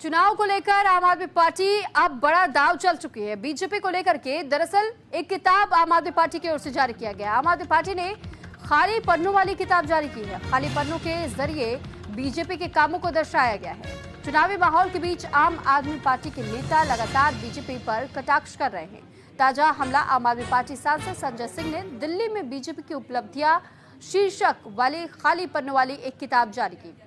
चुनाव को लेकर आम आदमी पार्टी अब बड़ा दांव चल चुकी है। बीजेपी को लेकर के दरअसल एक किताब आम आदमी पार्टी की ओर से जारी किया गया। आम आदमी पार्टी ने खाली पन्नों वाली किताब जारी की है। खाली पन्नों के जरिए बीजेपी के कामों को दर्शाया गया है। चुनावी माहौल के बीच आम आदमी पार्टी के नेता लगातार बीजेपी पर कटाक्ष कर रहे हैं। ताजा हमला आम आदमी पार्टी सांसद संजय सिंह ने दिल्ली में बीजेपी की उपलब्धियां शीर्षक वाली खाली पन्नों वाली एक किताब जारी की।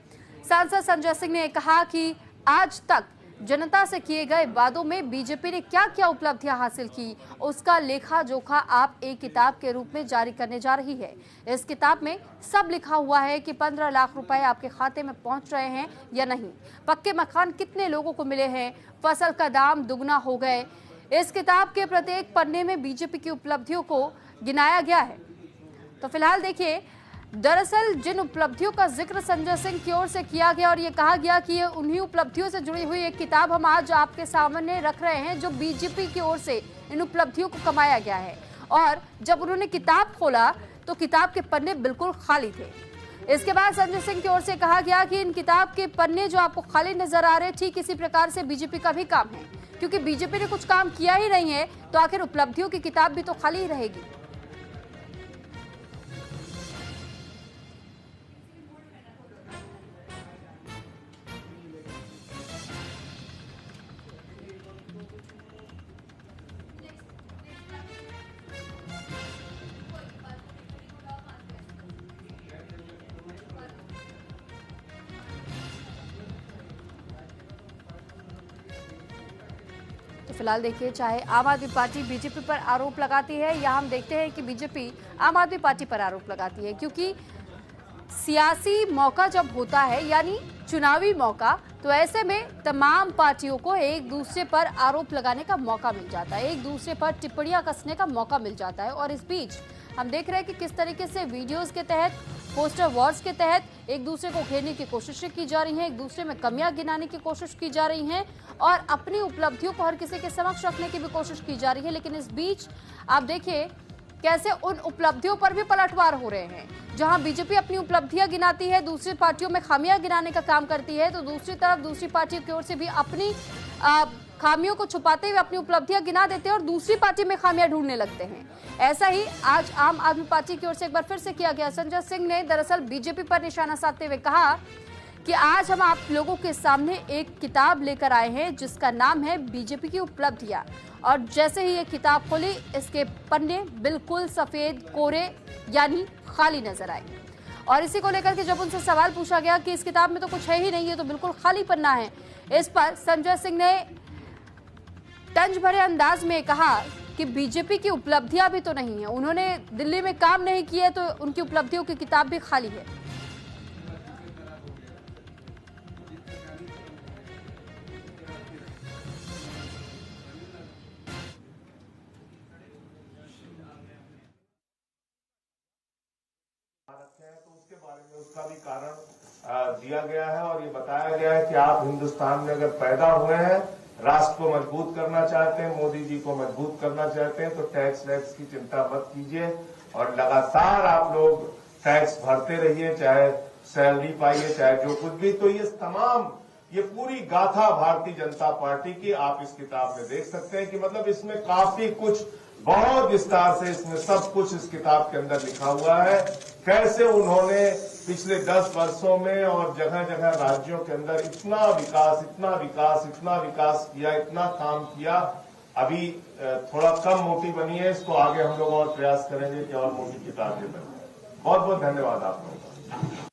सांसद संजय सिंह ने कहा कि आज तक जनता से किए गए वादों में बीजेपी ने क्या क्या उपलब्धियां हासिल की, उसका लेखा जोखा आप एक किताब के रूप में जारी करने जा रही है। इस किताब में सब लिखा हुआ है कि 15 लाख रुपए आपके खाते में पहुंच रहे हैं या नहीं, पक्के मकान कितने लोगों को मिले हैं, फसल का दाम दुगना हो गए। इस किताब के प्रत्येक पन्ने में बीजेपी की उपलब्धियों को गिनाया गया है। तो फिलहाल देखिए, दरअसल जिन उपलब्धियों का जिक्र संजय सिंह की ओर से किया गया और ये कहा गया कि ये उन्हीं उपलब्धियों से जुड़ी हुई एक किताब हम आज आपके सामने रख रहे हैं जो बीजेपी की ओर से इन उपलब्धियों को कमाया गया है। और जब उन्होंने किताब खोला तो किताब के पन्ने बिल्कुल खाली थे। इसके बाद संजय सिंह की ओर से कहा गया कि इन किताब के पन्ने जो आपको खाली नजर आ रहे हैं, ठीक इसी प्रकार से बीजेपी का भी काम है, क्योंकि बीजेपी ने कुछ काम किया ही नहीं है तो आखिर उपलब्धियों की किताब भी तो खाली ही रहेगी। तो फिलहाल देखिए, चाहे आम आदमी पार्टी बीजेपी पर आरोप लगाती है या हम देखते हैं कि बीजेपी आम आदमी पार्टी पर आरोप लगाती है, क्योंकि सियासी मौका जब होता है यानी चुनावी मौका, तो ऐसे में तमाम पार्टियों को एक दूसरे पर आरोप लगाने का मौका मिल जाता है, एक दूसरे पर टिप्पणियां कसने का मौका मिल जाता है। और इस बीच हम देख रहे हैं कि किस तरीके से वीडियोस के तहत, पोस्टर वॉर्स के तहत एक दूसरे को घेरने की कोशिशें की जा रही हैं, एक दूसरे में कमियां गिनाने की कोशिश की जा रही हैं और अपनी उपलब्धियों को हर किसी के समक्ष रखने की भी कोशिश की जा रही है। लेकिन इस बीच आप देखिए कैसे उन उपलब्धियों पर भी पलटवार हो रहे हैं। जहां बीजेपी अपनी उपलब्धियां गिनाती है, दूसरी पार्टियों में खामियां गिनाने का काम करती है, तो दूसरी तरफ दूसरी पार्टियों की ओर से भी अपनी खामियों को छुपाते हुए अपनी उपलब्धियां गिना देते हैं और दूसरी पार्टी में खामियां ढूंढने लगते हैं। ऐसा ही आज आम आदमी पार्टी की ओर से एक बार फिर से किया गया। संजय सिंह ने दरअसल बीजेपी पर निशाना साधते हुए कहा कि आज हम आप लोगों के सामने एक किताब लेकर आए हैं जिसका नाम है बीजेपी की उपलब्धियां। और जैसे ही ये किताब खोली, इसके पन्ने बिल्कुल सफेद कोरे यानी खाली नजर आए। और इसी को लेकर के जब उनसे सवाल पूछा गया कि इस किताब में तो कुछ है ही नहीं, ये तो बिल्कुल खाली पन्ना है, इस पर संजय सिंह ने तंज भरे अंदाज में कहा कि बीजेपी की उपलब्धियां भी तो नहीं है, उन्होंने दिल्ली में काम नहीं किए तो उनकी उपलब्धियों की किताब भी खाली है। तो उसके बारे में उसका भी कारण दिया गया है और ये बताया गया है कि आप हिंदुस्तान में अगर पैदा हुए हैं, राष्ट्र को मजबूत करना चाहते हैं, मोदी जी को मजबूत करना चाहते हैं, तो टैक्स वैक्स की चिंता मत कीजिए और लगातार आप लोग टैक्स भरते रहिए, चाहे सैलरी पाइए, चाहे जो कुछ भी। तो ये पूरी गाथा भारतीय जनता पार्टी की आप इस किताब में देख सकते हैं कि मतलब इसमें काफी कुछ बहुत विस्तार से इसमें सब कुछ इस किताब के अंदर लिखा हुआ है। कैसे उन्होंने पिछले 10 वर्षों में और जगह जगह राज्यों के अंदर इतना विकास किया, इतना काम किया। अभी थोड़ा कम मोटी बनी है, इसको आगे हम लोग और प्रयास करेंगे कि और मोटी किताबें बने। बहुत बहुत धन्यवाद आप लोगों का।